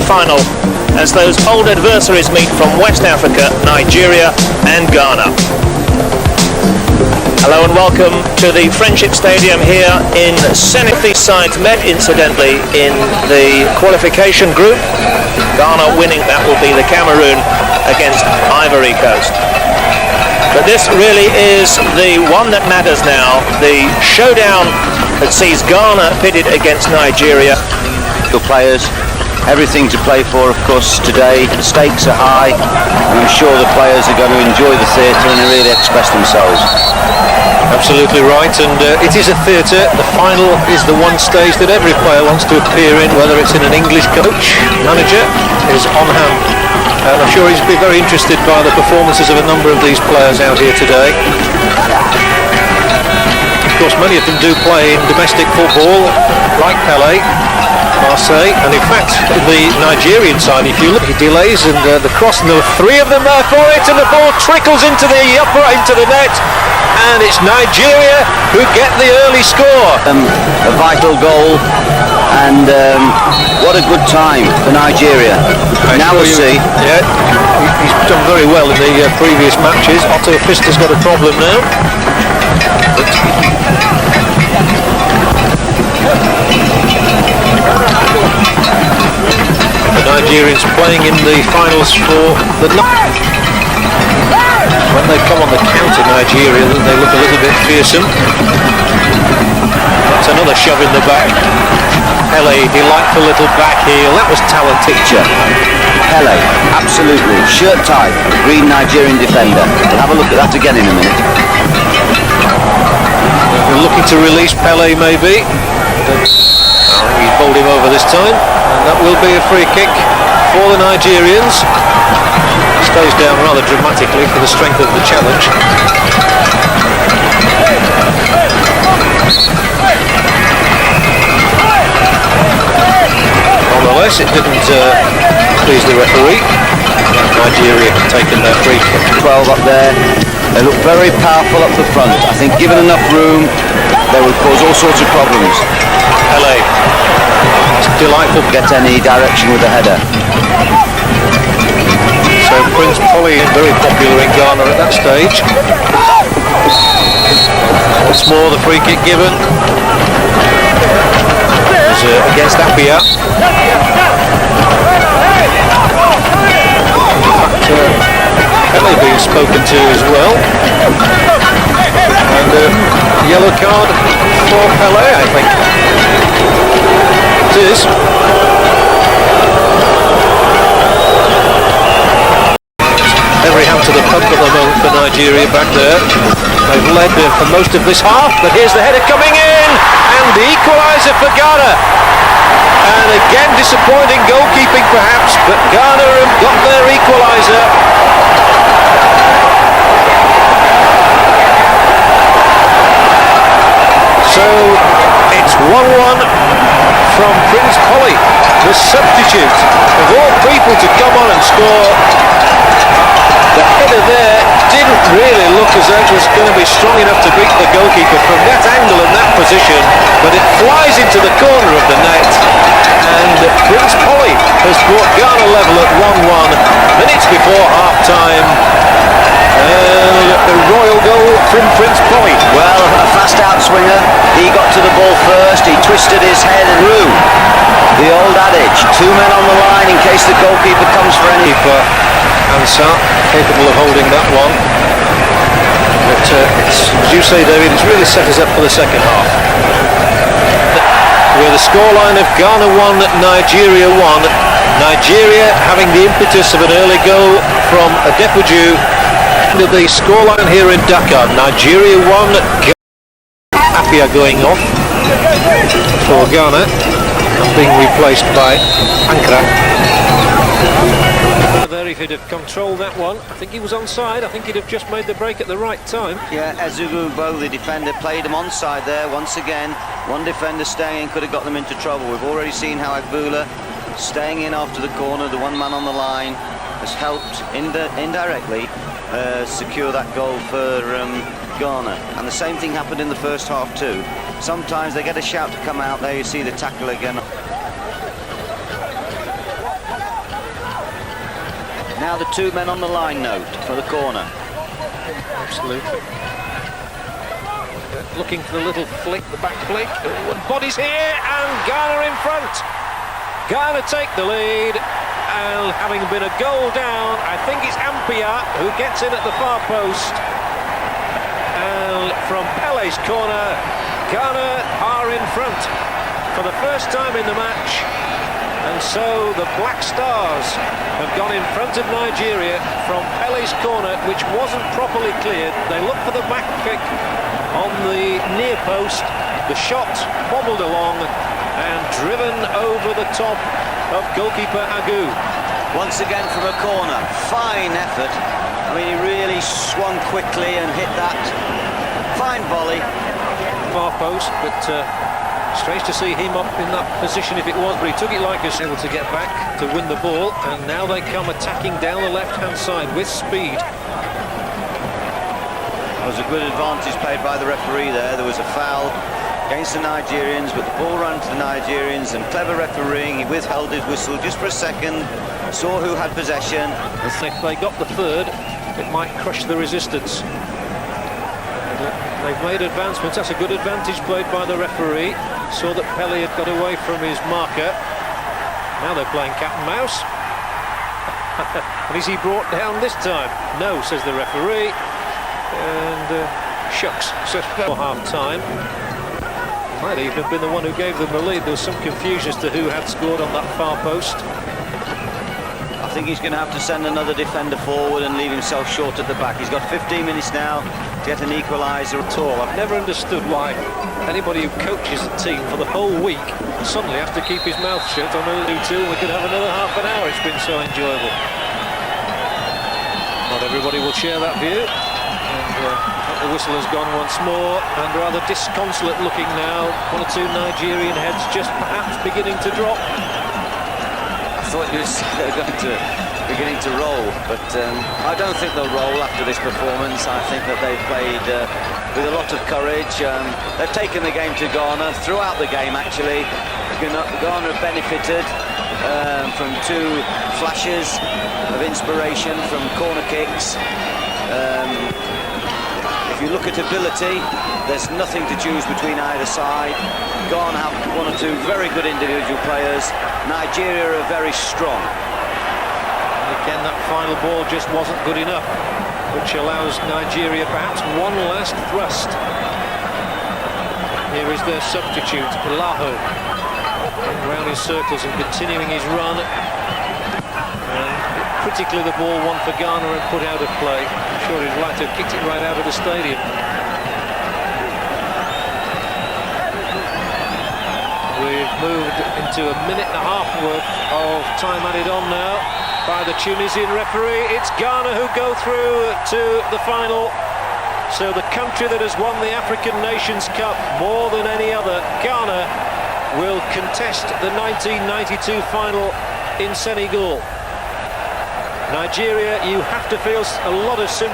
semi-final as those old adversaries meet from West Africa, Nigeria and Ghana. Hello and welcome to the Friendship Stadium here in Senegal. These sides met incidentally in the qualification group. Ghana winning, that will be the Cameroon against Ivory Coast. But this really is the one that matters now, the showdown that sees Ghana pitted against Nigeria. The players, everything to play for, of course, today. The stakes are high, and I'm sure the players are going to enjoy the theatre and really express themselves. Absolutely right, and it is a theatre. The final is the one stage that every player wants to appear in, whether it's in an English coach, manager is on hand. And I'm sure he's been very interested by the performances of a number of these players out here today. Of course, many of them do play in domestic football, like Pele, Marseille, and in fact the Nigerian side, if you look, he delays and the cross, and there were three of them there for it, and the ball trickles into the net, and it's Nigeria who get the early score. A vital goal, and what a good time for Nigeria. Now we'll see. Yeah, he's done very well in the previous matches. Otto Pista's got a problem now. The Nigerians playing in the finals for the... When they come on the counter, Nigeria, they look a little bit fearsome. That's another shove in the back. Pele, delightful little back heel. That was talent. Picture. Pele, absolutely. Shirt tight, green Nigerian defender. We'll have a look at that again in a minute. They're looking to release Pele, maybe. He bowled him over this time, and that will be a free kick for the Nigerians. Stays down rather dramatically for the strength of the challenge. Nonetheless, it didn't please the referee. Nigeria had taken their free kick. 12 up there. They look very powerful up the front. I think given enough room, they would cause all sorts of problems. Pele, it's delightful. Get any direction with the header. So Prince Polly is very popular in Ghana at that stage. Once more the free kick given. It was against Apia. Pele being spoken to as well. And a yellow card for Pele, I think. It is. Every hand to the pump at the moment for Nigeria back there. They've led for most of this half, but here's the header coming in, and the equaliser for Ghana. And again, disappointing goalkeeping perhaps, but Ghana have got their equaliser. So it's 1-1 from Prince Polly, the substitute. Of all people to come on and score, the header there didn't really look as though it was going to be strong enough to beat the goalkeeper from that angle and that position, but it flies into the corner of the net, and Prince Polly has brought Ghana level at 1-1 minutes before half-time. A royal goal from Prince Polly. Well, a fast outswinger. He got to the ball first. He twisted his head through. The old adage, two men on the line in case the goalkeeper comes for any. Ansar, capable of holding that one. But it's, as you say, David, it's really set us up for the second half. With a scoreline of Ghana 1, Nigeria 1. Nigeria having the impetus of an early goal from a Depoju. The scoreline here in Dakar, Nigeria 1, Apia going off for Ghana and being replaced by Ankara. There, if he'd have controlled that one, I think he was onside. I think he'd have just made the break at the right time. Yeah, Ezugbo, the defender, played him onside there once again. One defender staying in could have got them into trouble. We've already seen how Agbula, staying in after the corner, the one man on the line, has helped indirectly secure that goal for Ghana. And the same thing happened in the first half too. Sometimes they get a shout to come out. There you see the tackle again. Now the 2 men on the line note for the corner. Absolutely. Looking for the little flick, the back flick. Bodies here, and Ghana in front. Ghana take the lead, and having been a goal down, I think it's Ampia who gets in at the far post. And from Pele's corner, Ghana are in front for the first time in the match. And so the Black Stars have gone in front of Nigeria from Pele's corner, which wasn't properly cleared. They looked for the back kick on the near post. The shot bobbled along and driven over the top of goalkeeper Agu. Once again from a corner, fine effort. I mean, he really swung quickly and hit that fine volley. Far post, but strange to see him up in that position if it was, but he took it like us, able to get back to win the ball, and now they come attacking down the left-hand side with speed. That was a good advantage played by the referee there. There was a foul against the Nigerians, but the ball ran to the Nigerians, and clever refereeing. He withheld his whistle just for a second, saw who had possession. If they got the third, it might crush the resistance. They've made advancements. That's a good advantage played by the referee. Saw that Pele had got away from his marker. Now they're playing cat and mouse. And is he brought down this time? No, says the referee. And shucks, says for half time. Might even have been the one who gave them the lead. There was some confusion as to who had scored on that far post. I think he's going to have to send another defender forward and leave himself short at the back. He's got 15 minutes now to get an equaliser at all. I've never understood why anybody who coaches a team for the whole week suddenly has to keep his mouth shut on a 2-2, and we could have another half an hour. It's been so enjoyable. Not everybody will share that view. And the whistle has gone once more, and rather disconsolate looking now. 1 or 2 Nigerian heads just perhaps beginning to drop. I thought he was beginning to roll, but I don't think they'll roll after this performance. I think that they've played with a lot of courage. They've taken the game to Ghana throughout the game, actually. Ghana have benefited from 2 flashes of inspiration from corner kicks. If you look at ability, there's nothing to choose between either side. Ghana have 1 or 2 very good individual players. Nigeria are very strong. And again, that final ball just wasn't good enough, which allows Nigeria perhaps one last thrust. Here is their substitute, Laho, going around in circles and continuing his run. And critically, the ball won for Ghana and put out of play. I'm sure he'd like to have kicked it right out of the stadium. We've moved into a minute and a half worth of time added on now by the Tunisian referee. It's Ghana who go through to the final. So the country that has won the African Nations Cup more than any other, Ghana, will contest the 1992 final in Senegal. Nigeria, you have to feel a lot of sympathy.